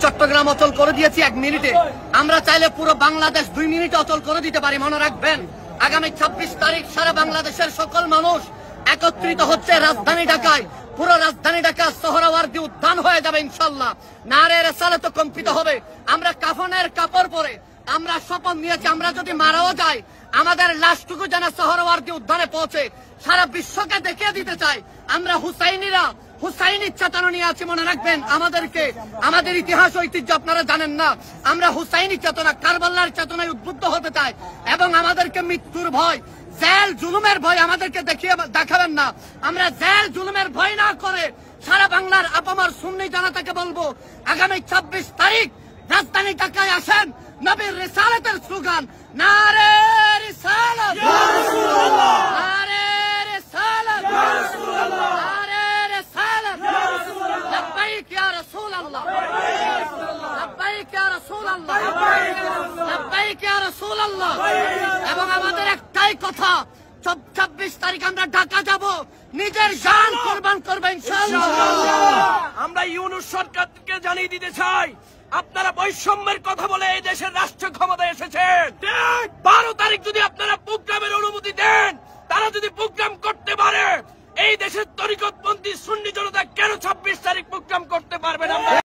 চট্টগ্রাম অচল করে দিয়েছি 1 মিনিটে, আমরা চাইলে পুরো বাংলাদেশ 2 মিনিটে অচল করে দিতে পারি। মনে রাখবেন, আগামী 26 তারিখ সারা বাংলাদেশের সকল মানুষ একত্রিত হচ্ছে রাজধানী ঢাকায়। পুরো রাজধানী ঢাকা সোহরাওয়ার্দী উদ্যান হয়ে যাবে ইনশাল্লাহ। নারে রিসালাত কম্পিত হবে। আমরা কাফনের কাপড় পরে আমরা শপথ নিয়েছি, আমরা যদি মারাও যাই আমাদের লাশটুকু যেন সোহরাওয়ার্দী উদ্যানে পৌঁছে সারা বিশ্বকে দেখিয়ে দিতে চাই আমরা হুসাইনিরা হুসাইনি চেতনা নিয়ে আছি। মনে রাখবেন, আমাদের ইতিহাস ঐতিহ্য আপনারা জানেন না। আমরা হুসাইনি চেতনা, কারবালার চেতনায় উদ্বুদ্ধ হতে চাই এবং আমাদেরকে মৃত্যুর ভয়, জেল জুলুমের ভয় আমাদেরকে দেখাবেন না। আমরা জেল জুলুমের ভয় না করে সারা বাংলার আপামার সুন্নি জনতাকে বলবো, আগামী 26 তারিখ রাজধানী ঢাকায় আসেন। নবীর রিসালাতের স্লোগান নারে রিসালাত, নারে রিসালাত, নারে রিসালাত, লব্বাইক ইয়া রাসূলুল্লাহ, লব্বাইক ইয়া রাসূলুল্লাহ, লব্বাইক ইয়া রাসূলুল্লাহ। এবং আমাদের একটাই কথা, 26 তারিখ আমরা ঢাকা যাব, নিজের জান কুরবান করব ইনশাআল্লাহ। আমরা ইউনূস সরকারকে জানিয়ে দিতে চাই, আপনারা বৈষম্যের কথা বলে এই দেশের রাষ্ট্র ক্ষমতায় এসেছেন। 12 তারিখ যদি আপনারা প্রোগ্রামের অনুমতি